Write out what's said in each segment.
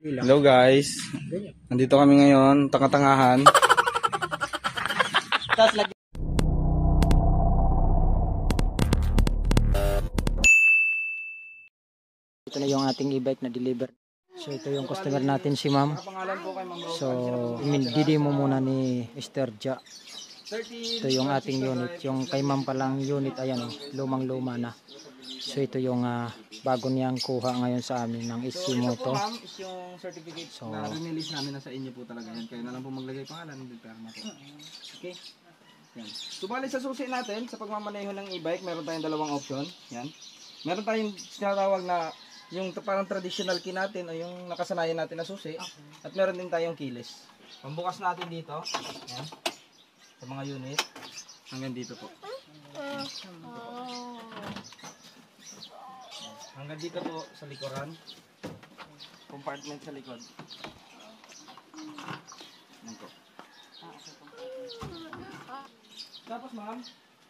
Hello guys, nandito kami ngayon, tanga-tangahan. Ito na yung ating e-bike na deliver. So ito yung customer natin si ma'am. So i-demo muna ni Mr. Ja. Ito yung ating unit. Yung kay ma'am palang unit, ayan, lumang-luma na. So ito yung bago niyang kuha ngayon sa amin ng Ishimoto. So ito po ma'am is yung certificate na release namin na sa inyo po talaga yan. Kayo na lang po maglagay pangalan ng perma po. Okay? Yan. Subali sa susi natin, sa pagmamaneho ng e-bike, meron tayong dalawang option. Yan. Meron tayong sinatawag na yung parang traditional key natin o yung nakasanayan natin na susi. At meron din tayong keyless. Pambukas natin dito. Yan. Sa mga unit. Hanggang dito po. Hanggang dito po sa likuran. Compartment sa likod. Yan po. Tapos ma'am,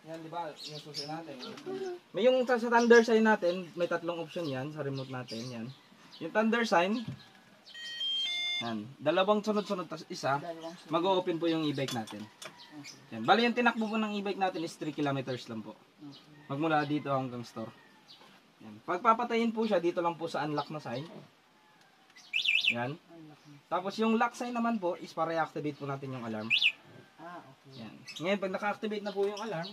yan di ba, yung susi natin. May yung sa thunder sign natin, may tatlong option yan sa remote natin, yan. Yung thunder sign, yan, dalawang sunod-sunod tas isa, mag-o-open po yung e-bike natin. Yan. Bali yung tinakbo po ng e-bike natin is 3 kilometers lang po. Magmula dito hanggang store. Yan. Pagpapatayin po siya, dito lang po sa unlock na sign. Yan. Tapos yung lock sign naman po is para i-activate po natin yung alarm. Okay. Yan. Ngayon, pag naka-activate na po yung alarm,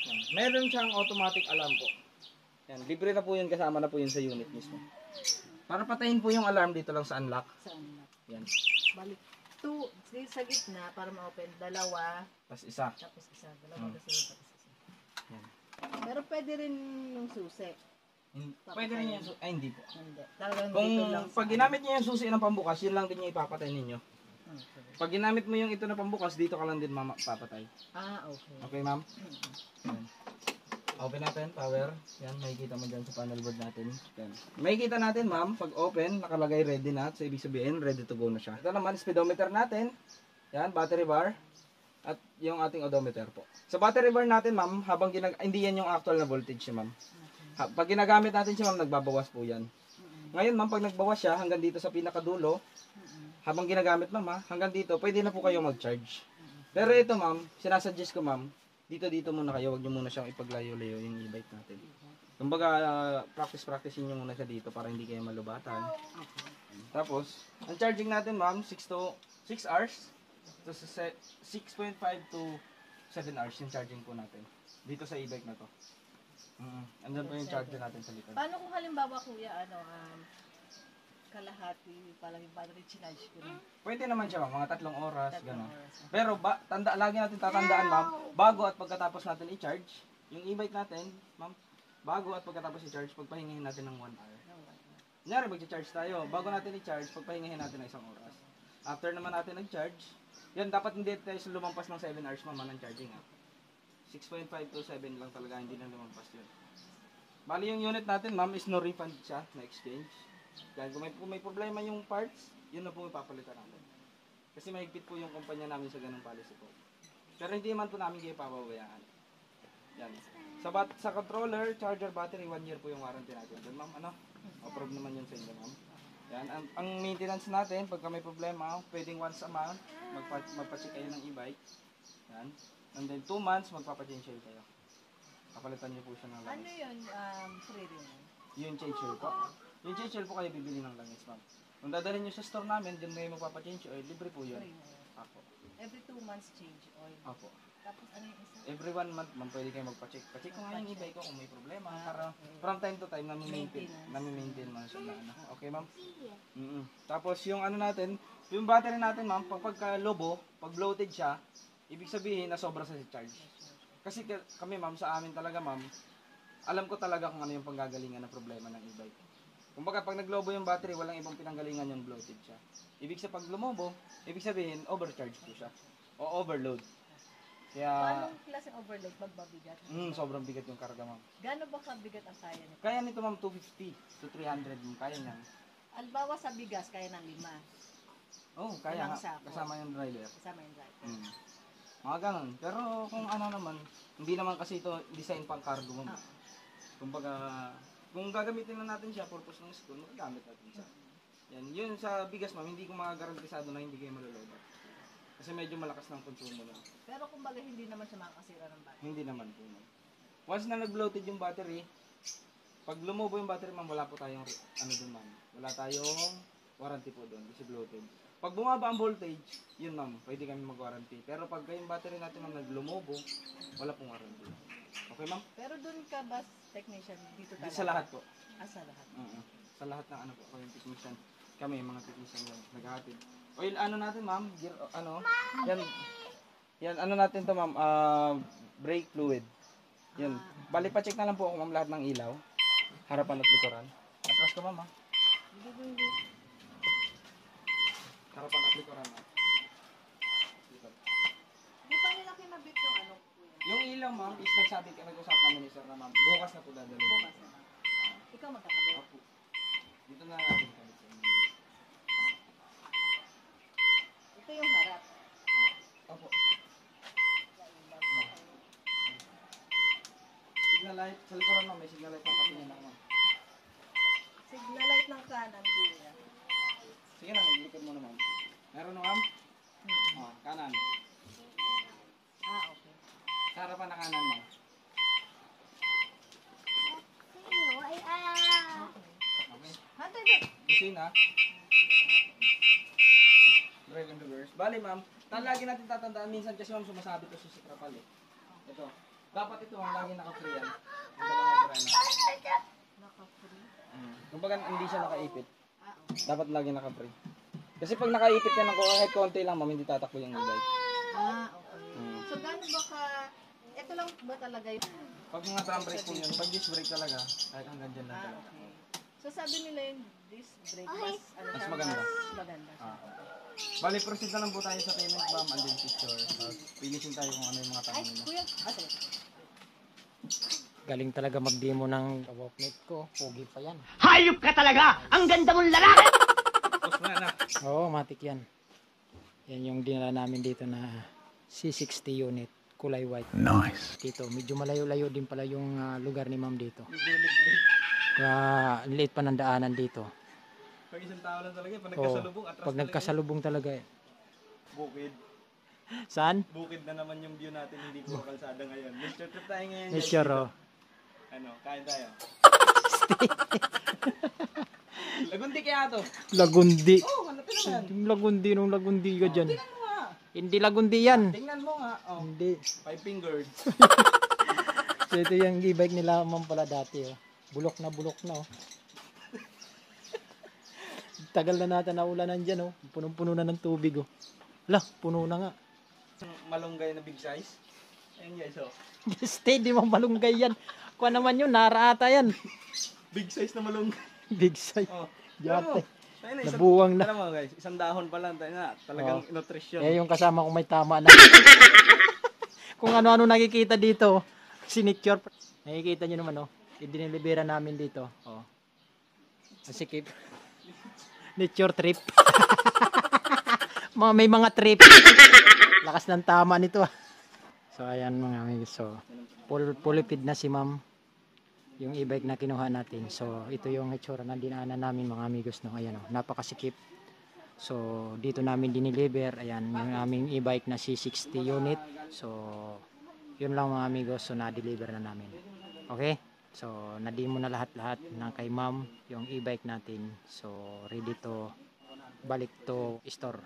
yan, meron siyang automatic alarm po. Yan, libre na po yun, kasama na po yun sa unit mismo. Para patayin po yung alarm dito lang sa unlock. Sa unlock. Yan. Balik 2 sa gitna para ma-open. Dalawa. Tapos isa. Tapos isa. Dalawa tapos isa. Yan. Pero pwede rin yung susi. Pwede rin yung susi. Ay, hindi po. Hindi. Talagang Kung dito lang. pag ginamit niyo yung susi ng pambukas, yun lang din yung ipapatay ninyo. Pag ginamit mo yung ito na pambukas, dito ka lang din papatay. Okay. Okay, ma'am? Yan. Open natin, power. Yan, makikita mo dyan sa panel board natin. Yan. Makikita natin, ma'am, pag open, nakalagay ready na. So, ibig sabihin, ready to go na siya. Ito naman, speedometer natin. Yan, battery bar. At yung ating odometer po. Sa battery bar natin, ma'am, habang hindi yan yung actual na voltage niya, ma'am. Pag ginagamit natin siya, ma'am, nagbabawas po yan. Ngayon, ma'am, pag nagbawas siya, hanggang dito sa pinakadulo, habang ginagamit, ma'am, hanggang dito, pwede na po kayo mag-charge. Pero ito, ma'am, sinasuggest ko, ma'am, dito muna kayo, wag nyo muna siyang ipaglayo-layo yung e-bike natin. Kumbaga, practice-practicein nyo muna siya dito para hindi kayo malubatan. Tapos, ang charging natin, ma'am, 6 hours. So, 6.5 to 7 hours yung charging po natin. Dito sa e-bike na to. Andun po yung charger natin sa likod. Paano kung halimbawa kuya, kalahati palang yung battery charge ko rin? Pwede naman siya, ma'am, mga 3 oras, gano'n. Pero lagi natin tatandaan, ma'am, bago at pagkatapos natin i-charge, yung e-bike natin, ma'am, bago at pagkatapos i-charge, pagpahingahin natin ng 1 hour. Kunyari, mag-charge tayo, bago natin i-charge, pagpahingahin natin ng 1 oras. After naman natin nag-charge, yan, dapat hindi tayo lumampas ng 7 hours, ma'am, ng charging, 6.5 to 7 lang talaga, hindi na lumampas yun. Bali yung unit natin, ma'am, is no refund siya na exchange. Kaya kung may problema yung parts, yun na po ipapalitan natin. Kasi mahigpit po yung kumpanya namin sa ganung policy po. Pero hindi man po namin kayo pababayaan. Yan. Sa controller, charger, battery, 1 year po yung warranty natin. Yan, ma'am, approve naman yun sa inyo, ma'am. Yan. Ang maintenance natin, pagka may problema, pwedeng once a month, magpa-check kayo ng e-bike. Yan. And then 2 months, magpapa-change oil kayo. Kapalitan niyo po siya ng langis. Ano yun? Free rin. Yung change oil po. Yung change oil po kayo bibili ng langis, ma'am. Kung dadalhin nyo sa store namin, dyan kayo magpapa-change oil, libre po yun. Apo. Every 2 months change oil. Apo. Tapos ano yung isa? Every 1 month, ma'am, pwede kayo magpa-check. Pa-check ko nga yung e-bike ko kung may problema. Para from time to time, nami-maintain man siya na. Okay, ma'am? Tapos yung ano natin, yung battery natin, ma'am, pagka-lobo, pag bloated siya, ibig sabihin na sobra sa charge. Kasi kami, ma'am, sa amin talaga, ma'am, alam ko talaga kung ano yung panggagalingan na problema ng e-bike. Kumbaga, pag naglobo yung battery, walang ibang pinanggalingan yung bloated siya. Ibig sa pag lumobo, ibig sabihin, overcharge po siya. O overload. Kaya, Anong klaseng overload? Magbabigat? sobrang bigat yung karga, ma'am. Gano'n ba kabigat ang kaya nito? Kaya nito, ma'am, 250 to 300, kaya niya. Albawa sa bigas, kaya ng 5. Oh, kaya Ilang nga, sako? kasama yung driver. Kasama yung driver. Mga ganun. Pero kung ano naman, hindi naman kasi ito design pang cargo, ma'am. Kumbaga, Kung gagamitin na natin siya, purpose ng school, magagamit natin siya. Yan, yun sa bigas ma'am, hindi ko magarantisado na hindi kayo malulobot. Kasi medyo malakas ng konsumo na. Pero kumbaga hindi naman siya makakasira ng battery. Hindi naman po ma'am. Once na nag-bloated yung battery, pag lumubo yung battery ma'am, wala po tayong ano dun ma'am. Wala tayong warranty po doon kasi bloated. Pag bumaba ang voltage, yun ma'am, pwede kami mag-warranty. Pero pag yung battery natin ma'am naglumubo, wala pong warranty. Okay ma'am? Pero dun ka bus technician dito Hindi talaga? sa lahat po. Sa lahat. Sa lahat ng ano po, yung technician. Kami, mga technician lang, naghahatid. Oil, ano natin ma'am, gear, ano, yan, ano natin to ma'am, brake fluid. Yun, bali pa check na lang po ako ma'am lahat ng ilaw. Harapan at likuran. Atras ko ma'am ha. Harapan at likuran ma'am. Di pa nila kinabit yung ano kuya? Yung ilaw ma'am, is nag-usap kami ni sir na ma'am, bukas na po dadalhin. Bukas na. Ikaw magkakabit. Opo. Dito na natin kabit sa inyo. Ito yung harap. Opo. Signal light, sa likuran ma'am, may signal light na patingin ako ma'am. Signal light ng kanan kuya. Sige na, likod mo na ma'am. Meron na ma'am? Kanan. Okay. Sa harapan na kanan ma'am. Okay. Hantay ba? Busina. Drive and reverse. Bali ma'am, lagi natin tatandaan minsan kasi ma'am sumasabi to sa trapal eh. Ito. Dapat ito ang lagi naka-free yan. Ang dalawang freno. Naka-free. Kumbaga hindi siya nakaipit. Okay. Dapat lagi naka-free. Kasi pag nakaipit ka ng kahit konti lang ma'am, hindi tatakbo yung e-bike. Okay. So gano'n ba ka, ito lang ba talaga yung... Pag mga drum brake po yun, pag disc brake talaga, kahit hanggang dyan lang talaga. Okay. So sabi nila yung disc brake mas, ano Mas siya, maganda. Mas maganda siya. Bali, proceed na lang po tayo sa payment ma'am and then picture. Finishing tayo kung ano yung mga Ay, tanong nila. kuya. Sige. Galing talaga mag-demo ng walkmate ko. Pogi pa yan. Hayop ka talaga! Ang ganda mong lalaki! Tapos na na. Oo, matik yan. Yan yung dinala namin dito na C60 unit. Kulay white. Nice. Dito, medyo malayo-layo din pala yung lugar ni ma'am dito. Bulit-bulit. Kaya late pa ng daanan dito. Pag isang tao lang talaga, pag Oo, nagkasalubong, atras pag nagkasalubong talaga eh. Bukid. Saan? Bukid na naman yung view natin, hindi puro kalsada ngayon. Nature trip tayo ngayon. guys. Nature oh. Ano, kain tayo. Lagundi kaya to. Lagundi. Oh, hanapin naman. Lagundi nung lagundi ka dyan. Tingnan mo nga. Hindi lagundi yan. Tingnan mo nga. Oh, Hindi. 5 fingers. So ito yung e-bike nila ma'am pala dati oh. Bulok na oh. Tagal na natin naulanan dyan oh. Punong-puno na ng tubig oh. Lah, puno na nga. Malunggay na big size. Ayun guys, oh. Stay, di mo malunggay yan. Kuha naman yun, naraata yan. Big size na malunggay. Big size. Oh. Yate. Tayo na, Nabuwang na. Alam mo guys, isang dahon pa lang tayo na. Talagang nutrition. Eh yung kasama ko may tama na. Kung ano-ano nakikita dito, sinicure. Nakikita nyo naman oh. Idinilibera namin dito. Oh. Masikip. Nature trip. May mga trip. Lakas ng tama nito ah. So ayan mga amigos. So full feed na si ma'am. Yung e-bike na kinuha natin. So ito yung itsura na dinaanan namin mga amigos no. Ayan oh, napakasikip. So dito namin diniliver. Ayan yung aming e-bike na C60 unit. So yun lang mga amigos. So na-deliver na namin. Okay? So na-demo na lahat-lahat ng kay ma'am yung e-bike natin. So ready to balik to store.